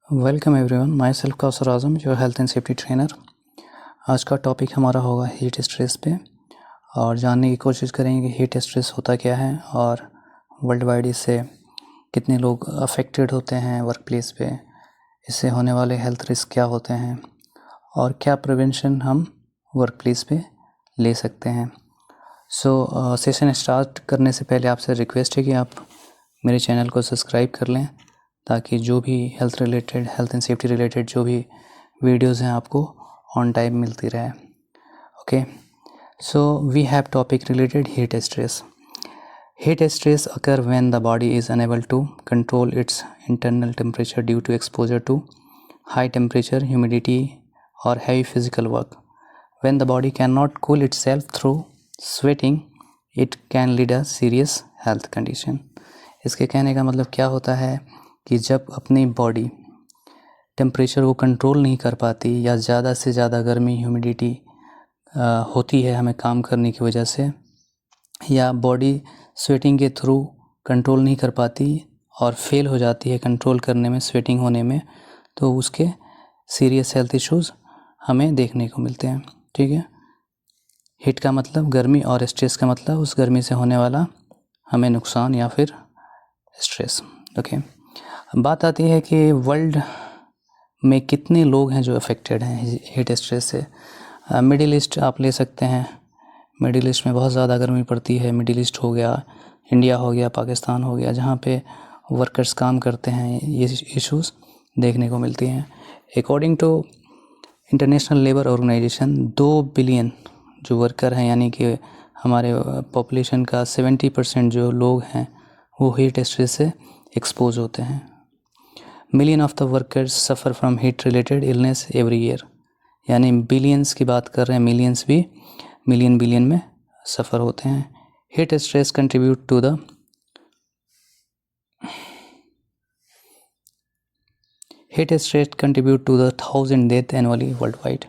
Welcome everyone, my self Kausar Azam, your health and safety trainer. आज का topic हमारा होगा हीट स्ट्रेस पे और जानने की कोशिश करेंगे कि हीट स्ट्रेस होता क्या है और वर्ल्ड वाइड इससे कितने लोग अफेक्टेड होते हैं वर्क प्लेस पे, इससे होने वाले हेल्थ रिस्क क्या होते हैं और क्या प्रिवेंशन हम वर्क प्लेस पे ले सकते हैं। सेशन स्टार्ट करने से पहले आपसे रिक्वेस्ट है कि आप मेरे चैनल को सब्सक्राइब कर लें ताकि जो भी हेल्थ एंड सेफ्टी रिलेटेड जो भी वीडियोज़ हैं आपको ऑन टाइम मिलती रहे। Okay, so we have topic related heat stress. Heat stress occur when the body is unable to control its internal temperature due to exposure to high temperature, humidity or heavy physical work. When the body cannot cool itself through sweating, it can lead a serious health condition. इसके कहने का मतलब क्या होता है कि जब अपनी बॉडी टेम्परेचर को कंट्रोल नहीं कर पाती या ज़्यादा से ज़्यादा गर्मी ह्यूमिडिटी होती है हमें काम करने की वजह से, या बॉडी स्वेटिंग के थ्रू कंट्रोल नहीं कर पाती और फेल हो जाती है कंट्रोल करने में, स्वेटिंग होने में, तो उसके सीरियस हेल्थ इश्यूज़ हमें देखने को मिलते हैं। ठीक है, हीट का मतलब गर्मी और स्ट्रेस का मतलब उस गर्मी से होने वाला हमें नुकसान या फिर स्ट्रेस। ओके, बात आती है कि वर्ल्ड में कितने लोग हैं जो अफेक्टेड हैं हीट स्ट्रेस से। मिडिल ईस्ट आप ले सकते हैं, मिडिल ईस्ट में बहुत ज़्यादा गर्मी पड़ती है। मिडिल ईस्ट हो गया, इंडिया हो गया, पाकिस्तान हो गया, जहाँ पे वर्कर्स काम करते हैं, ये इश्यूज़ देखने को मिलती हैं। According to International Labour Organization 2 billion जो वर्कर हैं, यानी कि हमारे पॉपुलेशन का 70% जो लोग हैं वो हीट स्ट्रेस से एक्सपोज होते हैं। Million of the workers suffer from heat related illness every year, यानी बिलियंस की बात कर रहे हैं, मिलियंस भी बिलियन में सफ़र होते हैं। Heat stress contribute to the heat stress contribute to the 1000 death annually worldwide.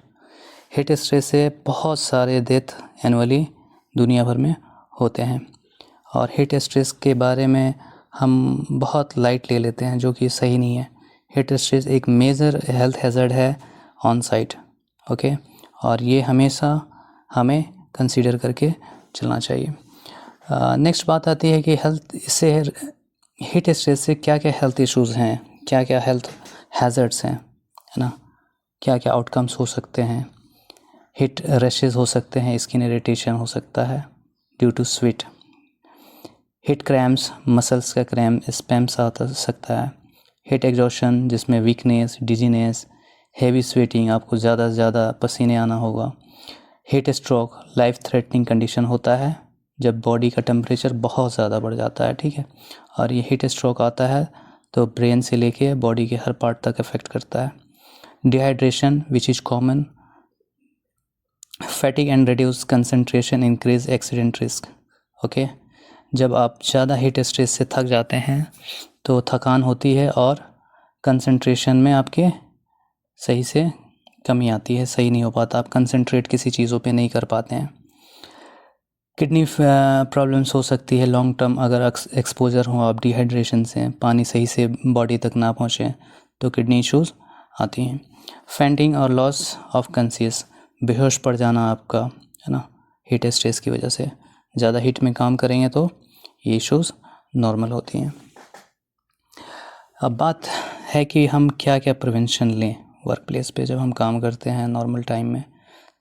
Heat stress से बहुत सारे डेथ एनुअली दुनिया भर में होते हैं और हीट स्ट्रेस के बारे में हम बहुत लाइट ले लेते हैं, जो कि सही नहीं है। हीट स्ट्रेस एक मेजर हेल्थ हैज़र्ड है ऑन साइट। ओके, और ये हमेशा हमें कंसीडर करके चलना चाहिए। नेक्स्ट बात आती है कि हीट स्ट्रेस से क्या क्या हेल्थ इश्यूज़ हैं, क्या क्या हेल्थ हैज़र्ड्स हैं, है ना, क्या क्या आउटकम्स हो सकते हैं। हीट रैशेस हो सकते हैं, स्किन इरिटेशन हो सकता है due to sweat, heat cramps, muscles का क्रैम्प, स्पैम्स आ सकता है, हीट एग्जॉशन जिसमें वीकनेस, डिजीनेस, हेवी स्वेटिंग, आपको ज़्यादा से ज़्यादा पसीने आना होगा, heat stroke, life threatening condition होता है जब बॉडी का टेम्परेचर बहुत ज़्यादा बढ़ जाता है। ठीक है, और ये हीट स्ट्रोक आता है तो ब्रेन से लेके बॉडी के हर पार्ट तक अफेक्ट करता है। Dehydration which is common, fatigue and reduce concentration, increase accident risk. Okay, जब आप ज़्यादा हीट स्ट्रेस से थक जाते हैं तो थकान होती है और कंसंट्रेशन में आपके सही से कमी आती है, सही नहीं हो पाता, आप कंसंट्रेट किसी चीज़ों पे नहीं कर पाते हैं। किडनी प्रॉब्लम्स हो सकती है लॉन्ग टर्म, अगर एक्सपोजर हो आप डिहाइड्रेशन से, पानी सही से बॉडी तक ना पहुँचे तो किडनी इश्यूज़ आती हैं। फेंटिंग और लॉस ऑफ कंसियस, बेहोश पड़ जाना आपका, है ना, हीट स्ट्रेस की वजह से। ज़्यादा हीट में काम करेंगे तो ये इश्यूज़ नॉर्मल होती हैं। अब बात है कि हम क्या क्या प्रिवेंशन लें वर्क प्लेस पे जब हम काम करते हैं नॉर्मल टाइम में,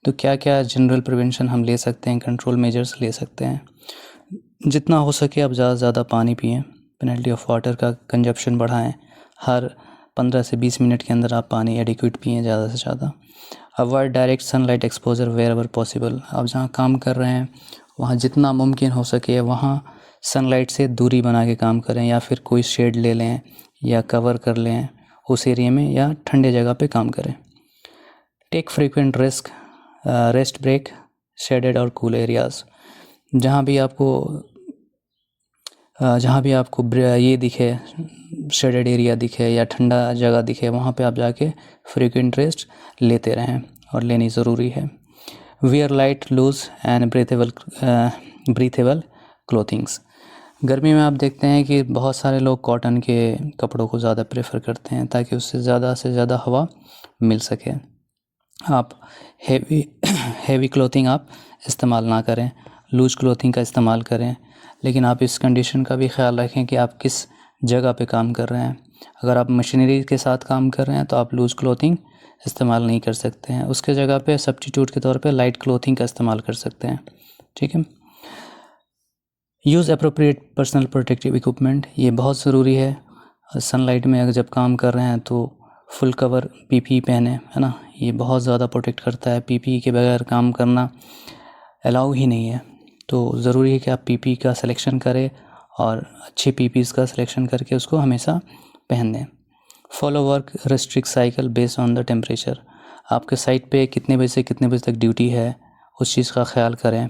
तो क्या क्या जनरल प्रिवेंशन हम ले सकते हैं, कंट्रोल मेजर्स ले सकते हैं। जितना हो सके आप ज़्यादा से ज़्यादा पानी पिएं, पेनल्टी ऑफ वाटर का कंजप्शन बढ़ाएं, हर 15 से 20 मिनट के अंदर आप पानी एडिक्वेट पिएं ज़्यादा से ज़्यादा। Avoid direct sunlight exposure wherever possible, आप जहाँ काम कर रहे हैं वहाँ जितना मुमकिन हो सके वहाँ सनलाइट से दूरी बना के काम करें, या फिर कोई शेड ले लें या कवर कर लें उस एरिया में, या ठंडे जगह पे काम करें। Take frequent rest break, shaded और कूल एरियाज़, जहाँ भी आपको ये दिखे, शेडेड एरिया दिखे या ठंडा जगह दिखे, वहाँ पे आप जाके फ्रीक्वेंट रेस्ट लेते रहें और लेनी ज़रूरी है। Wear light, loose and breathable clothings, गर्मी में आप देखते हैं कि बहुत सारे लोग कॉटन के कपड़ों को ज़्यादा प्रेफर करते हैं ताकि उससे ज़्यादा से ज़्यादा हवा मिल सके। आप हेवी क्लोथिंग आप इस्तेमाल ना करें, लूज क्लोथिंग का इस्तेमाल करें। लेकिन आप इस कंडीशन का भी ख्याल रखें कि आप किस जगह पे काम कर रहे हैं। अगर आप मशीनरी के साथ काम कर रहे हैं तो आप लूज क्लोथिंग इस्तेमाल नहीं कर सकते हैं, उसके जगह पे सब्स्टिट्यूट के तौर पे लाइट क्लोथिंग का इस्तेमाल कर सकते हैं। ठीक है। Use appropriate personal protective equipment, ये बहुत ज़रूरी है। सनलाइट में अगर जब काम कर रहे हैं तो फुल कवर पीपीई पहने, है ना, ये बहुत ज़्यादा प्रोटेक्ट करता है। पीपीई के बगैर काम करना अलाउ ही नहीं है, तो ज़रूरी है कि आप पीपीई का सिलेक्शन करें और अच्छे पीपीज़ का सिलेक्शन करके उसको हमेशा पहन दें। Follow work restrict cycle based on the temperature, आपके साइट पे कितने बजे से कितने बजे तक ड्यूटी है उस चीज़ का ख्याल करें।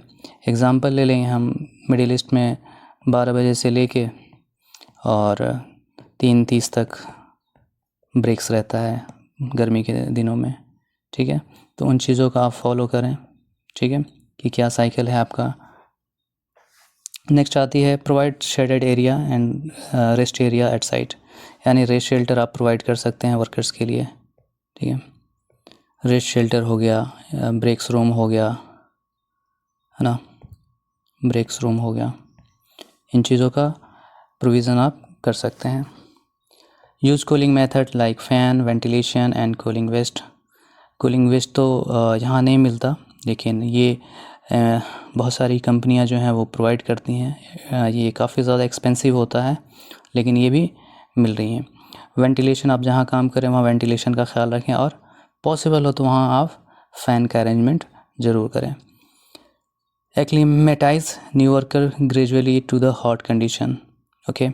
एग्ज़ाम्पल ले लें हम, मिडिल ईस्ट में 12 बजे से लेके और 3:30 तक ब्रेक्स रहता है गर्मी के दिनों में। ठीक है, तो उन चीज़ों का आप फॉलो करें। ठीक है, कि क्या साइकिल है आपका। नेक्स्ट आती है provide shaded area and rest area at site, यानी रेस्ट शेल्टर आप प्रोवाइड कर सकते हैं वर्कर्स के लिए। ठीक है, रेस्ट शेल्टर हो गया, ब्रेक्स रूम हो गया, है ना, ब्रेक्स रूम हो गया, इन चीज़ों का प्रोविज़न आप कर सकते हैं। Use cooling method like fan, ventilation and cooling vest. Cooling vest तो यहाँ नहीं मिलता, लेकिन ये बहुत सारी कंपनियां जो हैं वो प्रोवाइड करती हैं। ये काफ़ी ज़्यादा एक्सपेंसिव होता है, लेकिन ये भी मिल रही हैं। वेंटिलेशन, आप जहाँ काम करें वहाँ वेंटिलेशन का ख्याल रखें और पॉसिबल हो तो वहाँ आप फ़ैन का अरेंजमेंट ज़रूर करें। Acclimatize new worker gradually to the hot condition. Okay,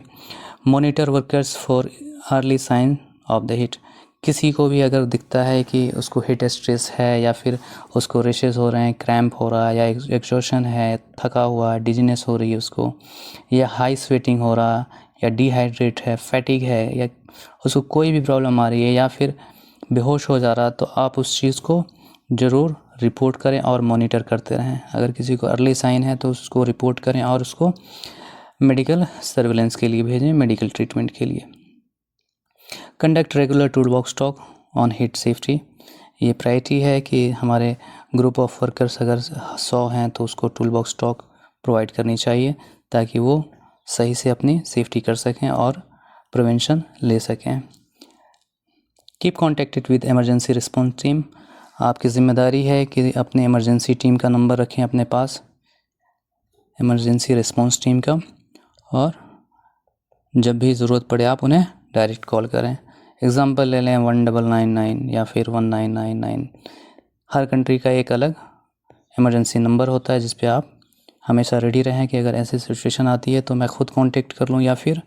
monitor workers for early sign of the heat. किसी को भी अगर दिखता है कि उसको हीट स्ट्रेस है या फिर उसको रेशेस हो रहे हैं, क्रैम्प हो रहा है या एक्सॉशन है, थका हुआ है, डिजीनेस हो रही है उसको, या हाई स्वेटिंग हो रहा, या डिहाइड्रेट है, फैटिग है, या उसको कोई भी प्रॉब्लम आ रही है या फिर बेहोश हो जा रहा, तो आप उस चीज़ को ज़रूर रिपोर्ट करें और मॉनिटर करते रहें। अगर किसी को अर्ली साइन है तो उसको रिपोर्ट करें और उसको मेडिकल सर्विलेंस के लिए भेजें, मेडिकल ट्रीटमेंट के लिए। Conduct regular tool box talk on heat safety, ये प्रायोरिटी है कि हमारे ग्रुप ऑफ वर्कर्स अगर 100 हैं तो उसको टूल बॉक्स टॉक प्रोवाइड करनी चाहिए ताकि वो सही से अपनी सेफ्टी कर सकें और प्रिवेंशन ले सकें। Keep contacted with emergency response team, आपकी ज़िम्मेदारी है कि अपने इमरजेंसी टीम का नंबर रखें अपने पास, इमरजेंसी रिस्पॉन्स टीम का, और जब भी ज़रूरत पड़े आप उन्हें डायरेक्ट कॉल करें। एग्ज़ाम्पल ले लें 1999 या फिर 1999। हर कंट्री का एक अलग इमरजेंसी नंबर होता है जिस पे आप हमेशा रेडी रहें कि अगर ऐसी सिचुएशन आती है तो मैं ख़ुद कांटेक्ट कर लूँ या फिर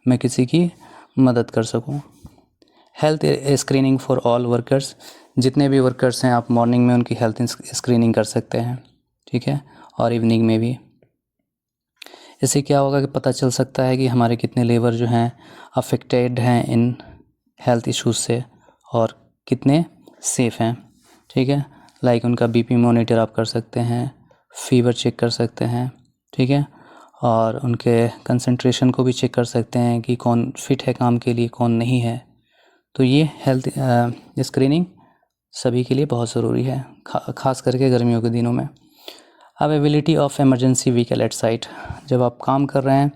मैं किसी की मदद कर सकूँ। Health screening for all workers, जितने भी वर्कर्स हैं आप मॉर्निंग में उनकी हेल्थ स्क्रीनिंग कर सकते हैं। ठीक है, और इवनिंग में भी। इससे क्या होगा कि पता चल सकता है कि हमारे कितने लेबर जो हैं अफेक्टेड हैं इन हेल्थ इश्यूज़ से और कितने सेफ़ हैं। ठीक है, लाइक उनका बीपी मॉनिटर आप कर सकते हैं, फीवर चेक कर सकते हैं। ठीक है, और उनके कंसंट्रेशन को भी चेक कर सकते हैं कि कौन फिट है काम के लिए, कौन नहीं है। तो ये हेल्थ स्क्रीनिंग सभी के लिए बहुत ज़रूरी है, ख़ास करके गर्मियों के दिनों में। Availability of emergency vehicle eight site, जब आप काम कर रहे हैं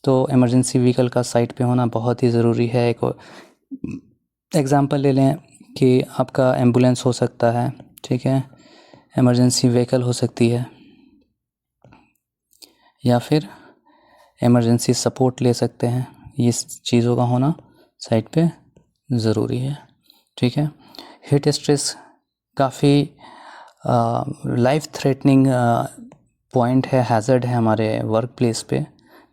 तो इमरजेंसी व्हीकल का साइट पे होना बहुत ही ज़रूरी है। एक एग्ज़ाम्पल ले लें कि आपका एम्बुलेंस हो सकता है, ठीक है, इमरजेंसी व्हीकल हो सकती है, या फिर इमरजेंसी सपोर्ट ले सकते हैं। ये चीज़ों का होना साइट पे ज़रूरी है। ठीक है, हीट स्ट्रेस काफ़ी लाइफ थ्रेटनिंग पॉइंट है, हैज़र्ड है हमारे वर्क प्लेस पे,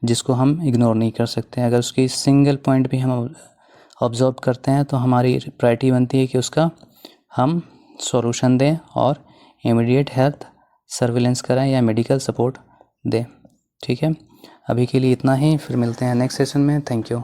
जिसको हम इग्नोर नहीं कर सकते हैं। अगर उसकी सिंगल पॉइंट भी हम ऑब्ज़र्व करते हैं तो हमारी प्रायोरिटी बनती है कि उसका हम सॉल्यूशन दें और इमीडिएट हेल्थ सर्विलेंस कराएं या मेडिकल सपोर्ट दें। ठीक है, अभी के लिए इतना ही, फिर मिलते हैं नेक्स्ट सेशन में। Thank you.